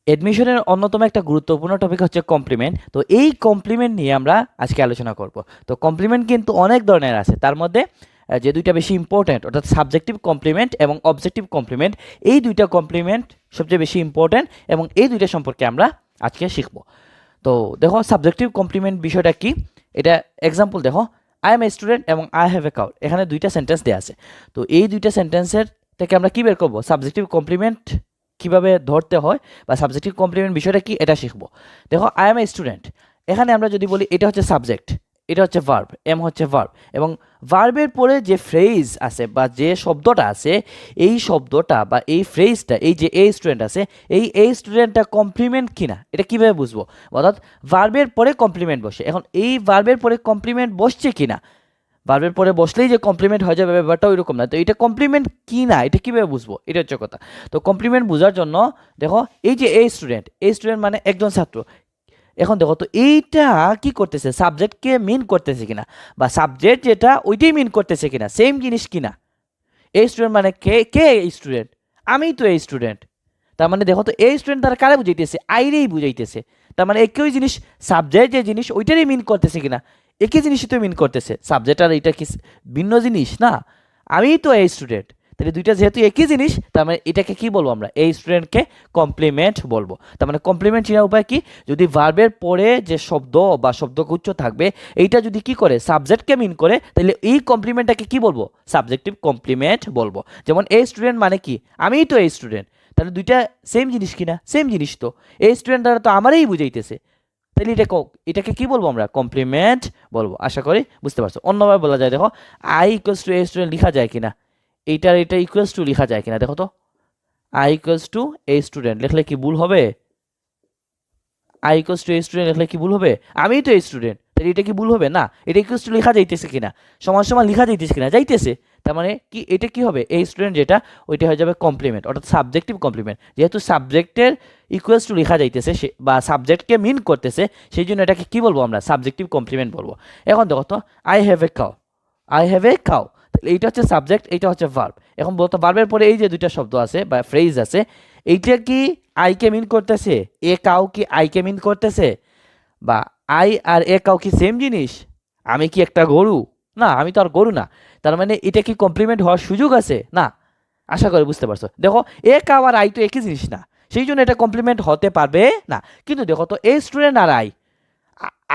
এডমিশনের অন্যতম একটা গুরুত্বপূর্ণ টপিক হচ্ছে কমপ্লিমেন্ট। তো এই কমপ্লিমেন্ট নিয়ে আমরা আজকে আলোচনা করব। তো কমপ্লিমেন্ট কিন্তু অনেক ধরনের আছে, তার মধ্যে যে দুইটা বেশি ইম্পর্ট্যান্ট অর্থাৎ সাবজেক্টিভ কমপ্লিমেন্ট এবং অবজেক্টিভ কমপ্লিমেন্ট, এই দুইটা কমপ্লিমেন্ট সবচেয়ে বেশি ইম্পর্ট্যান্ট এবং এই দুইটা সম্পর্কে আমরা আজকে শিখব। তো দেখো সাবজেক্টিভ কমপ্লিমেন্ট বিষয়টা কি, এটা এক্সাম্পল দেখো, আই এম এ স্টুডেন্ট এবং আই হ্যাভ এ কাউ, এখানে দুইটা সেন্টেন্স দেওয়া আছে। তো এই দুইটা সেন্টেন্সের থেকে আমরা কি বের করবো, সাবজেক্টিভ কমপ্লিমেন্ট কিভাবে ধরতে হয় বা সাবজেক্টিভ কমপ্লিমেন্ট বিষয়টা কি এটা শিখবো। দেখো আই এম এ স্টুডেন্ট, এখানে আমরা যদি বলি এটা হচ্ছে সাবজেক্ট, এটা হচ্ছে ভার্ব, এম হচ্ছে ভার্ব, এবং ভার্বের পরে যে ফ্রেজ আছে বা যে শব্দটা আছে, এই শব্দটা বা এই ফ্রেজটা, এই যে এ স্টুডেন্ট আছে, এই স্টুডেন্টটা কমপ্লিমেন্ট কিনা এটা কিভাবে বুঝবো, অর্থাৎ ভার্বের পরে কমপ্লিমেন্ট বসে, এখন এই ভার্বের পরে কমপ্লিমেন্ট বসছে কিনা, ভার্বের পরে বসলেই যে কমপ্লিমেন্ট হয়ে যাবে ব্যাপারটা ওইরকম না। তো এটা কমপ্লিমেন্ট কি না এটা কীভাবে বুঝবো, এটা হচ্ছে কথা। তো কমপ্লিমেন্ট বোঝার জন্য দেখো এই যে এই স্টুডেন্ট মানে একজন ছাত্র। এখন দেখো তো এইটা কি করতেছে, সাবজেক্টকে মিন করতেছে কিনা, বা সাবজেক্ট যেটা ওইটাই মিন করতেছে কিনা, সেম জিনিস কিনা। এই স্টুডেন্ট মানে কে কে এই স্টুডেন্ট, আমি তো এই স্টুডেন্ট। তার মানে দেখো তো এই স্টুডেন্ট তারা কারে বুঝাইতেছে, আইরেই বুঝাইতেছে। তার মানে একই জিনিস, সাবজেক্ট যে জিনিস ওইটারই মিন করতেছে কিনা, একই জিনিসই তো মিন করতেছে। সাবজেক্ট আর এটা কি ভিন্ন জিনিস না, আমি তো এই স্টুডেন্ট। তাহলে দুইটা যেহেতু একই জিনিস, তার মানে এটাকে কি বলবো আমরা, এই স্টুডেন্টকে কমপ্লিমেন্ট বলবো। তার মানে কমপ্লিমেন্ট চেনার উপায় কি, যদি ভার্বের পরে যে শব্দ বা শব্দগুচ্ছ থাকবে এইটা যদি কি করে সাবজেক্টকে মিন করে, তাহলে এই কমপ্লিমেন্টটাকে কি বলবো, সাবজেক্টিভ কমপ্লিমেন্ট বলবো। যেমন এই স্টুডেন্ট মানে কি, আমিই তো এই স্টুডেন্ট। তাহলে দুইটা সেম জিনিস কিনা, সেম জিনিস তো, এই স্টুডেন্ট দ্বারা তো আমারই বুঝাইতেছে। তাহলে এটাকে কি বলবো আমরা, কমপ্লিমেন্ট বলবো। আশা করি বুঝতে পারছো। অন্যভাবে বলা যায়, দেখো I equals to a student লেখা যায় কিনা, এটা ইকুয়ালস টু লেখা যায় কিনা, দেখো তো I equals to a student লিখলে কি ভুল হবে, I equals to a student লিখলে কি ভুল হবে, আমিই তো স্টুডেন্ট, তাহলে এটা কি ভুল হবে না, এটা ইকুয়ালস টু লেখা যাইতেছে কিনা, সমান সমান লেখা যাইতেছে কিনা, যাইতেছে। তার মানে কি এটা কি হবে, এই স্টুডেন্ট যেটা ওইটা হয়ে যাবে কমপ্লিমেন্ট অর্থাৎ সাবজেক্টিভ কমপ্লিমেন্ট। যেহেতু সাবজেক্টের ইকুয়ালস টু লেখা যাইতেছে বা সাবজেক্টকে মিন করতেছে, সেই জন্য এটাকে কি বলবো আমরা, সাবজেক্টিভ কমপ্লিমেন্ট বলবো। এখন দেখো তো I have a cow, I have a cow, তাহলে এইটা হচ্ছে সাবজেক্ট, এইটা হচ্ছে ভার্ব। এখন বলতো ভার্বের পরে এই যে দুইটা শব্দ আছে বা ফ্রেজ আছে, এইটা কি আইকে মিন করতেছে, এ কাউ কি আইকে মিন করতেছে, বা আই আর এ কাউ কি সেম জিনিস, আমি কি একটা গরু, না আমি তো আর গরু না। তার মানে এটা কি কমপ্লিমেন্ট হওয়ার সুযোগ আছে না। আশা করি বুঝতে পারছো। দেখো এ কাউ আর আই তো একই জিনিস না, সেই জন্য এটা কমপ্লিমেন্ট হতে পারবে না। কিন্তু দেখো তো এ স্টুডেন্ট আর আই,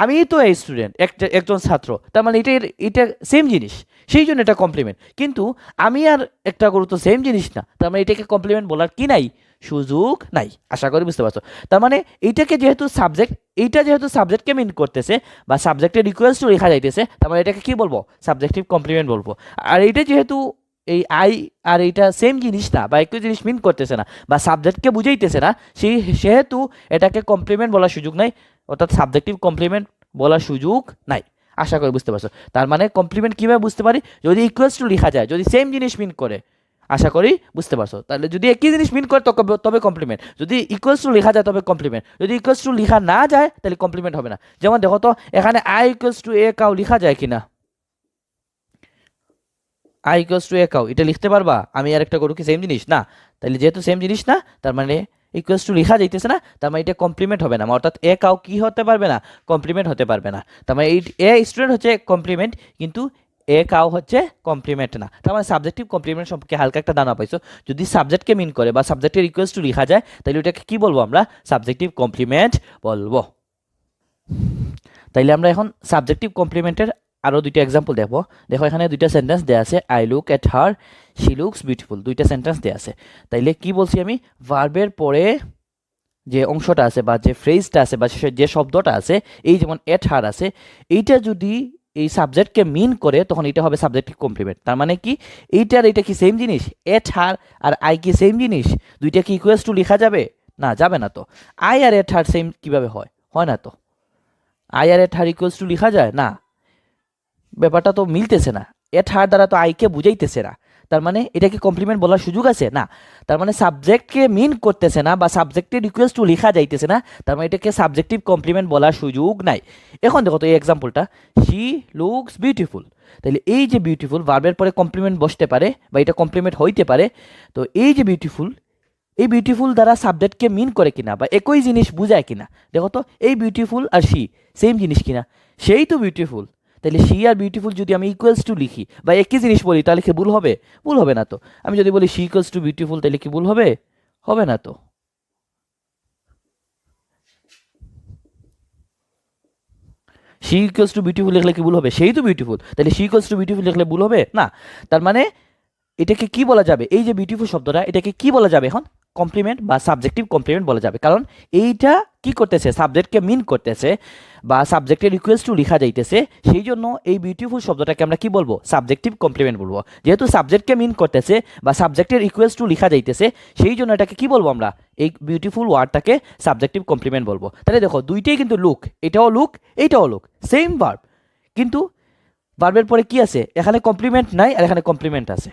আমি তো এই স্টুডেন্ট, একজন ছাত্র, তার মানে এটা সেম জিনিস, সেই জন্য এটা কমপ্লিমেন্ট। কিন্তু আমি আর একটা গরু তো সেম জিনিস না, তার মানে এটাকে কমপ্লিমেন্ট বলার কি নাই, সুযোগ নাই। আশা করি বুঝতে পারছো। তার মানে এইটাকে যেহেতু সাবজেক্ট, এইটা যেহেতু সাবজেক্টকে মিন করতেছে বা সাবজেক্টের ইকুয়ালস টু লেখা যাইতেছে, তার মানে এটাকে কি বলবো, সাবজেক্টিভ কমপ্লিমেন্ট বলবো। আর এইটা যেহেতু এই আই আর এইটা সেম জিনিস না বা একই জিনিস মিন করতেছে না বা সাবজেক্টকে বুঝাইতেছে না, সেহেতু এটাকে কমপ্লিমেন্ট বলার সুযোগ নাই, অর্থাৎ সাবজেক্টিভ কমপ্লিমেন্ট বলার সুযোগ নাই। আশা করি বুঝতে পারছো। তার মানে কমপ্লিমেন্ট কীভাবে বুঝতে পারি, যদি ইকুয়ালস টু লেখা যায়, যদি সেম জিনিস মিন করে। আশা করি বুঝতে পারছো। তাহলে যদি একই জিনিস মিন করে তবে কমপ্লিমেন্ট, যদি ইকুয়ালস টু লেখা যায় তবে কমপ্লিমেন্ট, যদি ইকুয়ালস টু লেখা না যায় তাহলে কমপ্লিমেন্ট হবে না। যেমন দেখো তো এখানে I equals to a cow লেখা যায় কিনা, I equals to a cow এটা লিখতে পারবা, আমি আর একটা গরু কি সেম জিনিস না। তাহলে যেহেতু সেম জিনিস না, তার মানে ইকুয়ালস টু লেখা যাইতেছে না, তার মানে এটা কমপ্লিমেন্ট হবে না, অর্থাৎ এ কাউ কি হতে পারবে না, কমপ্লিমেন্ট হতে পারবে না। তার মানে এই এ স্টুডেন্ট হচ্ছে কমপ্লিমেন্ট, কিন্তু এ কাউ হচ্ছে কমপ্লিমেন্ট না। তার মানে সাবজেক্টিভ কমপ্লিমেন্ট সম্পর্কে হালকা একটা ধারণা পাইছো। যদি সাবজেক্টকে মিন করে বা সাবজেক্টের ইকুয়ালস টু লেখা যায়, তাহলে ওটাকে কি বলবো আমরা, সাবজেক্টিভ কমপ্লিমেন্ট বলবো। তাইলে আমরা এখন সাবজেক্টিভ কমপ্লিমেন্টের আরও দুইটা এক্সাম্পল দেখবো। দেখো এখানে দুইটা সেন্টেন্স দেওয়া আছে, I look at her, she looks beautiful, দুইটা সেন্টেন্স দেওয়া আছে। তাইলে কি বলছি আমি, ভার্বের পরে যে অংশটা আছে বা যে ফ্রেজটা আছে বা যে শব্দটা আছে, এই যেমন এট হার আছে, এইটা যদি এই সাবজেক্টকে মিন করে তখন এটা হবে সাবজেক্টিভ কমপ্লিমেন্ট। তার মানে কি এইটা আর এটা কি সেম জিনিস, এট হার আর আই কি সেম জিনিস, দুইটা কি ইকুয়ালস টু লেখা যাবে না, যাবে না তো। I are at her same কিভাবে হয়, হয় না তো। I are at her equals to লেখা যায় না, ব্যাপারটা তো মিলতেছে না, এট হার দ্বারা তো আইকে বুঝাইতেছে না। তার মানে এটা কি কমপ্লিমেন্ট বলার সুযোগ আছে না। তার মানে সাবজেক্টকে মিন করতেছে না বা সাবজেক্টের রিকোয়েস্ট টু লেখা যাইতেছে না, তার মানে এটাকে সাবজেক্টিভ কমপ্লিমেন্ট বলার সুযোগ নাই। এখন দেখো তো এই এক্সাম্পলটা, শি লুকস বিউটিফুল, তাহলে এই যে বিউটিফুল ভার্বের পরে কমপ্লিমেন্ট বসতে পারে বা এটা কমপ্লিমেন্ট হইতে পারে। তো এই যে বিউটিফুল, এই বিউটিফুল দ্বারা সাবজেক্টকে মিন করে কিনা বা একই জিনিস বোঝায় কিনা। দেখো তো এই বিউটিফুল আর শি সেম জিনিস কিনা, সেই তো বিউটিফুল। তাহলে শি আর বিউটিফুল যদি আমি ইকুয়ালস টু লিখি বা একই জিনিস বলি তাহলে কি ভুল হবে? ভুল হবে না তো। আমি যদি বলি শি ইকুয়ালস টু বিউটিফুল তাহলে কি ভুল হবে? হবে না তো। শি ইকুয়ালস টু বিউটিফুল লিখলে কি ভুল হবে? সেই তো বিউটিফুল, তাহলে শি ইকুয়ালস টু বিউটিফুল লিখলে ভুল হবে না। তার মানে এটাকে কি বলা যাবে? এই যে বিউটিফুল শব্দটা এটাকে কি বলা যাবে এখন? কমপ্লিমেন্ট বা সাবজেক্টিভ কমপ্লিমেন্ট বলা যাবে, কারণ এইটা কি করতেছে? সাবজেক্টকে মিন করতেছে বা সাবজেক্টের ইকুয়ালস টু লেখা যাইতেছে, সেই জন্য এই বিউটিফুল শব্দটাকে আমরা কি বলবো? সাবজেক্টিভ কমপ্লিমেন্ট বলবো। যেহেতু সাবজেক্টকে মিন করতেছে বা সাবজেক্টের ইকুয়ালস টু লেখা যাইতেছে, সেই জন্য এটাকে কি বলবো আমরা? এই বিউটিফুল ওয়ার্ডটাকে সাবজেক্টিভ কমপ্লিমেন্ট বলবো। তাহলে দেখো দুইটাই কিন্তু লুক, এটাও লুক এইটাও লুক, সেম ভার্ব, কিন্তু ভার্বের পরে কি আছে? এখানে কমপ্লিমেন্ট নাই আর এখানে কমপ্লিমেন্ট আছে।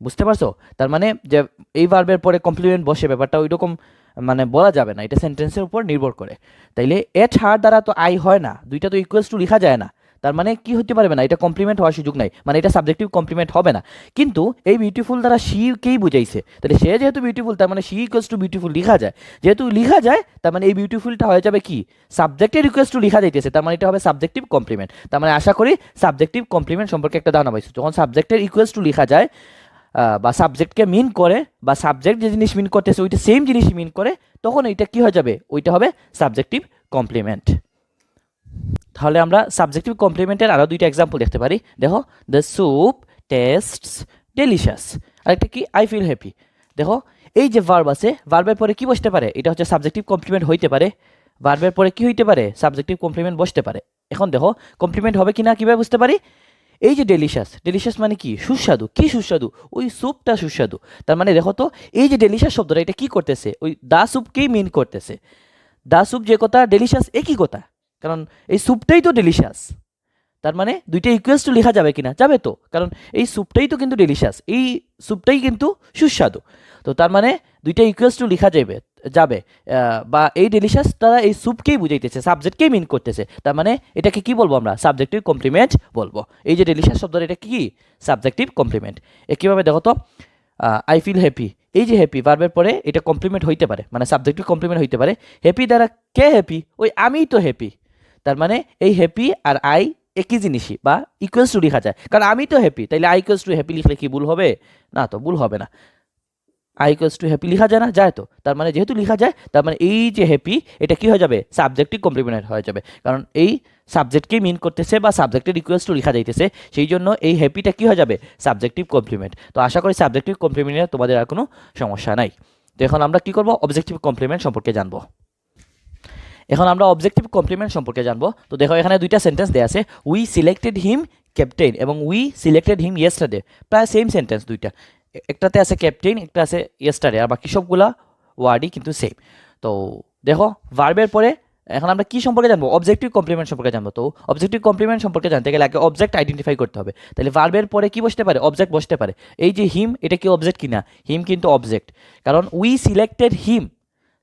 বুঝতে পারছো? তার মানে যে এই ভার্বের পরে কমপ্লিমেন্ট বসে ব্যাপারটা ওই রকম মানে বলা যাবে না, এটা সেন্টেন্সের উপর নির্ভর করে। তাইলে এট হার দ্বারা তো আই হয় না, দুইটা তো ইকুয়ালস টু লেখা যায় না। তার মানে কি হতে পারবে না? এটা কমপ্লিমেন্ট হওয়ার সুযোগ নাই, মানে এটা সাবজেক্টিভ কমপ্লিমেন্ট হবে না। কিন্তু এই বিউটিফুল দ্বারা কেই বুঝাইছে, তাহলে সে যেহেতু বিউটিফুল তার মানে শি ইকুয়ালস টু বিউটিফুল লেখা যায়। যেহেতু লেখা যায় তার মানে এই বিউটিফুলটা হয়ে যাবে কি? সাবজেক্টের ইকুয়ালস টু লেখা যাইতেছে, তার মানে এটা হবে সাবজেক্টিভ কমপ্লিমেন্ট। তার মানে আশা করি সাবজেক্টিভ কমপ্লিমেন্ট সম্পর্কে একটা ধারণা পাইছো। যখন সাবজেক্টের ইকুয়ালস টু লেখা যায় বা সাবজেক্টকে মিন করে বা সাবজেক্ট যে জিনিস মিন করতেছে ওইটা সেম জিনিস মিন করে, তখন ওইটা কি হয়ে যাবে? ওইটা হবে সাবজেক্টিভ কমপ্লিমেন্ট। তাহলে আমরা সাবজেক্টিভ কমপ্লিমেন্টের আরও দুইটা এক্সাম্পল দেখতে পারি। দেখো, দ্য স্যুপ টেস্টস ডেলিশিয়াস। আরেকটা কি? I feel happy. দেখো এই যে ভার্ব আছে, ভার্বের পরে কি বসতে পারে? এটা হচ্ছে সাবজেক্টিভ কমপ্লিমেন্ট হইতে পারে। ভার্বের পরে কি হইতে পারে? সাবজেক্টিভ কমপ্লিমেন্ট বসতে পারে। এখন দেখো কমপ্লিমেন্ট হবে কিনা কিভাবে বুঝতে পারি? এই যে ডেলিশাস, ডেলিশাস মানে কি? সুস্বাদু। কি সুস্বাদু? ওই স্যুপটা সুস্বাদু। তার মানে দেখো তো এই যে ডেলিশাস শব্দটা এটা কি করতেছে? ওই দা স্যুপকেই মিন করতেছে। দা স্যুপ যে কথা, ডেলিশাস একই কথা, কারণ এই স্যুপটাই তো ডেলিশাস। তার মানে দুইটা ইকুয়ালস টু লেখা যাবে কিনা? যাবে তো, কারণ এই স্যুপটাই তো কিন্তু ডেলিশাস, এই স্যুপটাই কিন্তু সুস্বাদু। তো তার মানে দুইটা ইকুয়ালস টু লেখা যাবে যাবে বা এই ডেলিশাস দ্বারা এই স্যুপকেই বুঝাইতেছে, সাবজেক্টকেই মিন করতেছে। তার মানে এটাকে কি বলবো আমরা? সাবজেক্টিভ কমপ্লিমেন্ট বলবো। এই যে ডেলিশাস শব্দটা এটা কি? Subjective complement. কীভাবে দেখো তো, আই ফিল হ্যাপি, এই যে হ্যাপি ভার্বের পরে এটা কমপ্লিমেন্ট হইতে পারে, মানে সাবজেক্টিভ কমপ্লিমেন্ট হইতে পারে। হ্যাপি দ্বারা কে হ্যাপি? ওই আমিই তো হ্যাপি। তার মানে এই হ্যাপি আর আই একই জিনিসই বা ইকুয়ালস টু লেখা যায়, কারণ আমি তো হ্যাপি, তাইলে আই ইকুয়ালস টু হ্যাপি লিখলে কি ভুল হবে? না তো, ভুল হবে না। আই ইকুয়ালস টু হ্যাপি লেখা যায় না? যায় তো। তার মানে যেহেতু লেখা যায় তার মানে এই যে হ্যাপি এটা কি হয়ে যাবে? সাবজেক্টিভ কমপ্লিমেন্ট হয়ে যাবে, কারণ এই সাবজেক্টকেই মিন করতেছে বা সাবজেক্টের ইকুয়ালস টু লেখা যাইতেছে, সেই জন্য এই হ্যাপিটা কি হয়ে যাবে? Subjective complement. তো আশা করি সাবজেক্টিভ কমপ্লিমেন্টে তোমাদের আর কোনো সমস্যা নাই। তো এখন আমরা কি করব? অবজেক্টিভ কমপ্লিমেন্ট সম্পর্কে জানবো। এখন আমরা অবজেক্টিভ কমপ্লিমেন্ট সম্পর্কে জানবো। তো দেখো এখানে দুইটা সেন্টেন্স দেওয়া আছে, উই সিলেক্টেড হিম ক্যাপ্টেন এবং উই সিলেক্টেড হিম ইয়েস্টারডে, প্রায় সেম সেন্টেন্স দুইটা। একটাতে আছে ক্যাপ্টেন, একটা আছে ইয়েস্টারডে, আর বাকি সবগুলা ওয়ার্ডই কিন্তু সেম। তো দেখো ভার্বের পরে এখন আমরা কি সম্পর্কে জানবো? অবজেক্টিভ কমপ্লিমেন্ট সম্পর্কে জানবো। তো অবজেক্টিভ কমপ্লিমেন্ট সম্পর্কে জানতে গেলে আগে অবজেক্ট আইডেন্টিফাই করতে হবে। তাহলে ভার্বের পরে কি বসতে পারে? অবজেক্ট বসতে পারে। এই যে হিম, এটা কি অবজেক্ট কিনা? হিম কিন্তু অবজেক্ট, কারণ উই সিলেক্টেড হিম।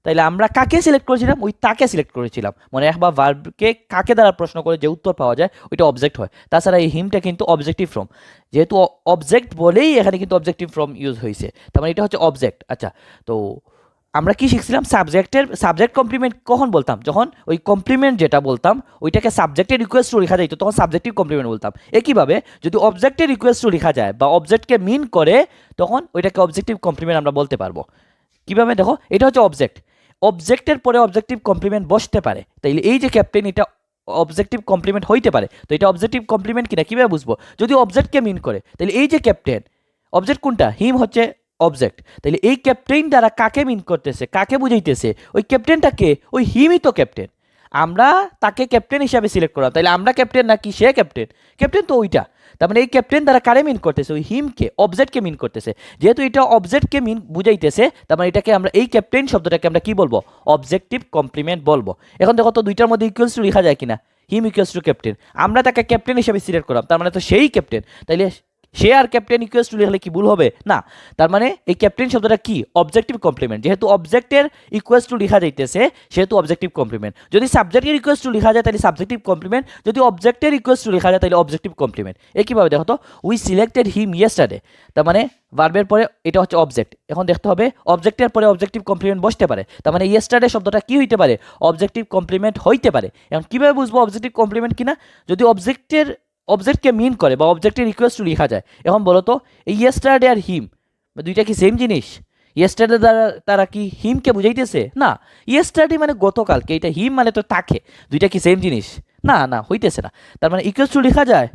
তাইলে আমরা কাকে সিলেক্ট করেছিলাম? ওই তাকে সিলেক্ট করেছিলাম। মনে রাখবা ভার্বকে কাকে দ্বারা প্রশ্ন করে যে উত্তর পাওয়া যায় ওইটা অবজেক্ট হয়। তাছাড়া এই হিমটা কিন্তু অবজেক্টিভ ফর্ম, যেহেতু অবজেক্ট বলেই এখানে কিন্তু অবজেক্টিভ ফর্ম ইউজ হয়েছে, তার মানে এটা হচ্ছে অবজেক্ট। আচ্ছা, তো আমরা কি শিখছিলাম? সাবজেক্ট কমপ্লিমেন্ট কখন বলতাম? যখন ওই কমপ্লিমেন্ট যেটা বলতাম ওইটাকে সাবজেক্টের রিকোয়েস্ট টু লেখা যাইতো, তখন সাবজেক্টিভ কমপ্লিমেন্ট বলতাম। একইভাবে যদি অবজেক্টের রিকোয়েস্ট টু লেখা যায় বা অবজেক্টকে মিন করে, তখন ওইটাকে অবজেক্টিভ কমপ্লিমেন্ট আমরা বলতে পারবো। কিভাবে? দেখো, এটা হচ্ছে অবজেক্ট, অবজেক্টের পরে অবজেক্টিভ কমপ্লিমেন্ট বসতে পারে। তাইলে এই যে ক্যাপ্টেন, এটা অবজেক্টিভ কমপ্লিমেন্ট হইতে পারে। তো এটা অবজেক্টিভ কমপ্লিমেন্ট কিনা কীভাবে বুঝবো? যদি অবজেক্টকে মিন করে, তাহলে এই যে ক্যাপ্টেন, অবজেক্ট কোনটা? হিম হচ্ছে অবজেক্ট। তাহলে এই ক্যাপ্টেন দ্বারা কাকে মিন করতেছে, কাকে বুঝাইতেছে? ওই ক্যাপ্টেনটাকে, ওই হিমই তো ক্যাপ্টেন। আমরা তাকে ক্যাপ্টেন হিসাবে সিলেক্ট করলাম, তাহলে আমরা ক্যাপ্টেন নাকি সে ক্যাপ্টেন? ক্যাপ্টেন তো ওইটা। তার মানে এই ক্যাপ্টেন দ্বারা কারে মিন করতেছে? ওই হিমকে, অবজেক্টকে মিন করতেছে। যেহেতু এটা অবজেক্টকে মিন বুঝাইতেছে, তার মানে এটাকে আমরা, এই ক্যাপ্টেন শব্দটাকে আমরা কি বলবো? অবজেক্টিভ কমপ্লিমেন্ট বলবো। এখন দেখো তো দুইটার মধ্যে ইকুয়ালস টু লেখা যায় কিনা? হিম ইকুয়ালস টু ক্যাপ্টেন, আমরা তাকে ক্যাপ্টেন হিসাবে সিলেক্ট করলাম, তার মানে তো সেই ক্যাপ্টেন। তাইলে সে আর ক্যাপ্টেন ইকুয়ালস টু লিখলে কি ভুল হবে? না। তার মানে এই ক্যাপ্টেন শব্দটা কি? Objective complement. যেহেতু অবজেক্টের ইকুয়ালস টু লেখা যাইতেছে সেহেতু অবজেক্টিভ কমপ্লিমেন্ট। যদি সাবজেক্টের ইকুয়ালস টু লেখা যায় তাহলে সাবজেক্টিভ কমপ্লিমেন্ট, যদি অবজেক্টের ইকুয়ালস টু লেখা যায় তাহলে অবজেক্টিভ কমপ্লিমেন্ট। একইভাবে দেখো তো, উই সিলেক্টেড হিম ইয়েস্টারডে, তার মানে ভার্বের পরে এটা হচ্ছে অবজেক্ট। এখন দেখতে হবে অবজেক্টের পরে অবজেক্টিভ কমপ্লিমেন্ট বসতে পারে, তার মানে ইয়েস্টারডে শব্দটা কি হইতে পারে? অবজেক্টিভ কমপ্লিমেন্ট হইতে পারে। এখন কীভাবে বুঝবো অবজেক্টিভ কমপ্লিমেন্ট কিনা? যদি অবজেক্টকে মিন করে বা অবজেক্টের ইকুয়ালস টু লেখা যায়। এখন বলো তো, এই ইয়েস্টারডে আর হিম দুইটা কি সেম জিনিস? ইয়েস্টারডে দ্বারা তারা কি হিমকে বুঝাইতেছে? না। ইয়েস্টারডে মানে গতকালকে, এটা হিম মানে তো তাকে। দুইটা কি সেম জিনিস? না, না, হইতেছে না। তার মানে ইকুয়ালস টু লেখা যায়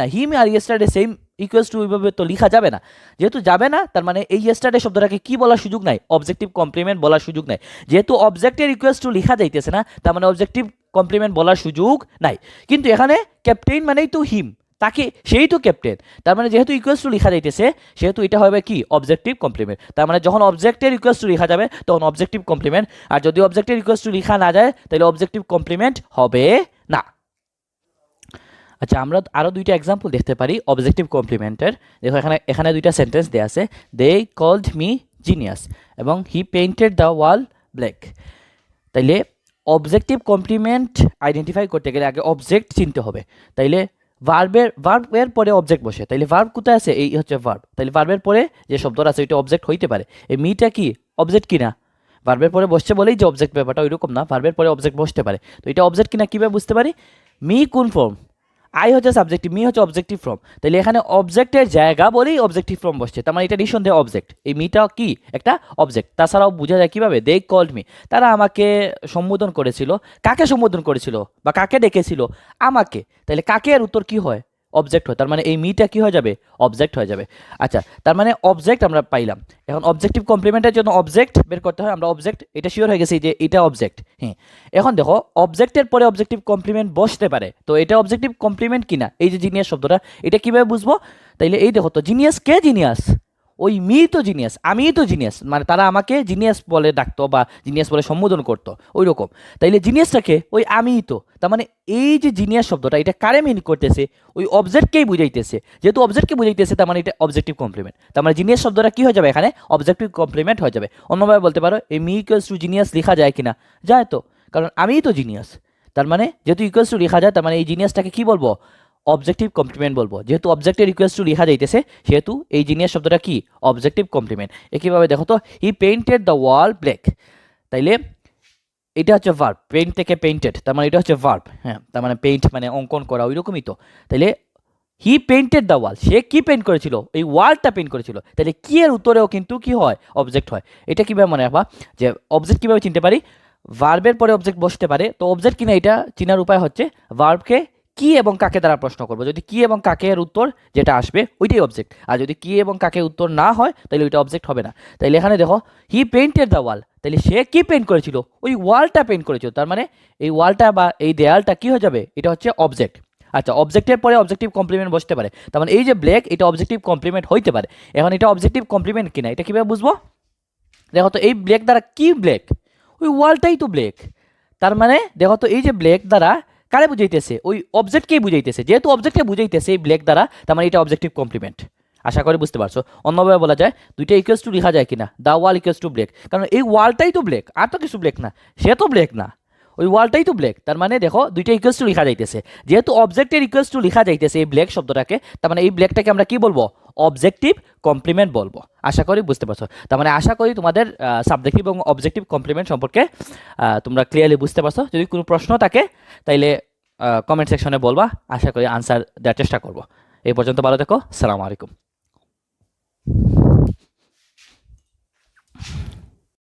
না। হিম আর ইয়েস্টারডে সেম ইকুয়ালস টু ওইভাবে তো লেখা যাবে না। যেহেতু যাবে না, তার মানে এই ইয়েস্টারডে শব্দটাকে কি বলার সুযোগ নাই? অবজেক্টিভ কমপ্লিমেন্ট বলার সুযোগ নাই। যেহেতু অবজেক্টের ইকুয়ালস টু লেখা যাইতেছে না, তার মানে অবজেক্টিভ কমপ্লিমেন্ট বলার সুযোগ নাই। কিন্তু এখানে ক্যাপ্টেন মানেই তো হিম, তাকে, সেই তো ক্যাপ্টেন। তার মানে যেহেতু ইকুয়ালস টু লেখা যাইতেছে সেহেতু এটা হবে কি? Objective complement. তার মানে যখন অবজেক্টের ইকুয়ালস টু লেখা যাবে তখন অবজেক্টিভ কমপ্লিমেন্ট, আর যদি অবজেক্টের ইকুয়ালস টু লেখা না যায় তাহলে অবজেক্টিভ কমপ্লিমেন্ট হবে না। আচ্ছা, আমরা আরও দুইটা এক্সাম্পল দেখতে পারি অবজেক্টিভ কমপ্লিমেন্টের। দেখো এখানে দুইটা সেন্টেন্স দেওয়া আছে। দে কল্ড মি জিনিয়াস এবং হি পেইন্টেড দ্য ওয়াল ব্ল্যাক। তাইলে অবজেক্টিভ কমপ্লিমেন্ট আইডেন্টিফাই করতে গেলে আগে অবজেক্ট চিনতে হবে। তাইলে ভার্বের পরে অবজেক্ট বসে। তাইলে ভার্ব কোথায় আছে? এই হচ্ছে ভার্ব। তাইলে ভার্বের পরে যে শব্দটা আছে ওইটা অবজেক্ট হইতে পারে। এই মিটা কি অবজেক্ট কিনা? ভার্বের পরে বসছে বলেই যে অবজেক্ট, ব্যাপারটা ওইরকম না। ভার্বের পরে অবজেক্ট বসতে পারে। তো এটা অবজেক্ট কিনা কীভাবে বুঝতে পারি? মি কোন ফর্ম? আই হচ্ছে সাবজেক্টিভ, মি হচ্ছে অবজেক্টিভ ফর্ম। তাহলে এখানে অবজেক্টের জায়গা বলেই অবজেক্টিভ ফর্ম বসছে, তার মানে এটা নিঃসন্দেহে অবজেক্ট। এই মিটা কি? একটা অবজেক্ট। তাছাড়াও বোঝা যায় কীভাবে? দে কল্ড মি, তারা আমাকে সম্বোধন করেছিল। কাকে সম্বোধন করেছিল বা কাকে ডেকেছিল? আমাকে। তাহলে কাকে এর উত্তর কি হয়? অবজেক্ট হয়। তার মানে এই মিটা কি হয়ে যাবে? অবজেক্ট হয়ে যাবে। আচ্ছা, তার মানে অবজেক্ট আমরা পাইলাম। এখন অবজেক্টিভ কমপ্লিমেন্টের জন্য অবজেক্ট বের করতে হয়। আমরা অবজেক্ট, এটা শিওর হয়ে গেছি যে এটা অবজেক্ট। হ্যাঁ, এখন দেখো অবজেক্টের পরে অবজেক্টিভ কমপ্লিমেন্ট বসতে পারে, তো এটা অবজেক্টিভ কমপ্লিমেন্ট কিনা? এই যে জিনিয়াস শব্দটা, এটা কিভাবে বুঝবো? তাইলে এই দেখো তো, জিনিয়াস কে? জিনিয়াস ওই মি তো জিনিয়াস, আমিই তো জিনিয়াস। মানে তারা আমাকে জিনিয়াস বলে ডাকতো বা জিনিয়াস বলে সম্বোধন করতো, ওই রকম। তাইলে জিনিয়াসটাকে ওই আমিই তো। তার মানে এই যে জিনিয়াস শব্দটা, এটা কারে মিন করতেছে? ওই অবজেক্টকেই বুঝাইতেছে। যেহেতু অবজেক্টকে বুঝাইতেছে তার মানে এটা অবজেক্টিভ কমপ্লিমেন্ট। তার মানে জিনিয়াস শব্দটা কি হয়ে যাবে? এখানে অবজেক্টিভ কমপ্লিমেন্ট হয়ে যাবে। অন্যভাবে বলতে পারো, এই মি ইকুয়ালস টু জিনিয়াস লেখা যায় কিনা? যায় তো, কারণ আমিই তো জিনিয়াস। তার মানে যেহেতু ইকুয়ালস টু লেখা যায়, তার মানে এই জিনিয়াসটাকে কি বলবো? অবজেক্টিভ কমপ্লিমেন্ট বলবো। যেহেতু অবজেক্টের ইকুয়ালস টু লেখা যাইতেছে সেহেতু এই জিনিয়াস শব্দটা কি? Objective complement. একইভাবে দেখো তো, he painted the wall black. তাইলে এটা হচ্ছে ভার্ব, পেইন্ট থেকে পেইন্টেড, তার মানে এটা হচ্ছে ভার্ব। হ্যাঁ, তার মানে পেইন্ট মানে অঙ্কন করা, ওই রকমই তো। তাইলে হি পেইন্টেড দ্য ওয়াল, সে কি পেইন্ট করেছিল? এই ওয়ালটা পেইন্ট করেছিল। তাহলে কি এর উত্তরেও কিন্তু কি হয়? অবজেক্ট হয়। এটা কীভাবে মনে রাখবা যে অবজেক্ট কীভাবে চিনতে পারি? ভার্বের পরে অবজেক্ট বসতে পারে, তো অবজেক্ট কিনা এটা চিনার উপায় হচ্ছে ভার্বকে কি এবং কাকে দ্বারা প্রশ্ন করবো। যদি কি এবং কাকে এর উত্তর যেটা আসবে ওইটাই অবজেক্ট। আর যদি কি এবং কাকে উত্তর না হয় তাহলে ওইটা অবজেক্ট হবে না। তাইলে এখানে দেখো, হি পেইন্টেড দ্য ওয়াল, তাহলে সে কি পেইন্ট করেছিল? ওই ওয়ালটা পেইন্ট করেছিল। তার মানে এই ওয়ালটা বা এই দেয়ালটা কি হয়ে যাবে? এটা হচ্ছে অবজেক্ট। আচ্ছা, অবজেক্টের পরে অবজেক্টিভ কমপ্লিমেন্ট বসতে পারে, তার মানে এই যে ব্ল্যাক, এটা অবজেক্টিভ কমপ্লিমেন্ট হইতে পারে। এখন এটা অবজেক্টিভ কমপ্লিমেন্ট কিনা এটা কীভাবে বুঝবো? দেখো তো, এই ব্ল্যাক দ্বারা কি ব্ল্যাক? ওই ওয়ালটাই তো ব্ল্যাক। তার মানে দেখো তো, এই যে ব্ল্যাক দ্বারা কারে বুঝাইতেছে? ওই অবজেক্টকেই বুঝাইতেছে। যেহেতু অবজেক্টকে বুঝাইতেছে এই ব্ল্যাক দ্বারা, তার মানে এটা অবজেক্টিভ কমপ্লিমেন্ট। আশা করি বুঝতে পারছো। অন্যভাবে বলা যায় দুইটা ইকুয়ালস টু লেখা যায় কিনা? The wall equals to black, কারণ এই ওয়ালটাই তো ব্ল্যাক, আর তো কিছু ব্ল্যাক না। সে তো ব্ল্যাক না, ওই ওয়ালটাই তো ব্ল্যাক। তার মানে দেখো দুইটা ইকুয়ালস টু লেখা যাইতেছে। যেহেতু অবজেক্টের ইকুয়ালস টু লেখা যাইতেছে এই ব্ল্যাক শব্দটাকে, তার মানে এই ব্ল্যাকটাকে আমরা কি বলবো? অবজেক্টিভ কমপ্লিমেন্ট বলবো। আশা করি বুঝতে পারছো। তার মানে আশা করি তোমাদের সাবজেক্টিভ এবং অবজেক্টিভ কমপ্লিমেন্ট সম্পর্কে তোমরা ক্লিয়ারলি বুঝতে পারছো। যদি কোনো প্রশ্ন থাকে তাইলে কমেন্ট সেকশনে বলবা, আশা করি আনসার দেওয়ার চেষ্টা করবো। এই পর্যন্ত ভালো থেকো। আসসালামু আলাইকুম।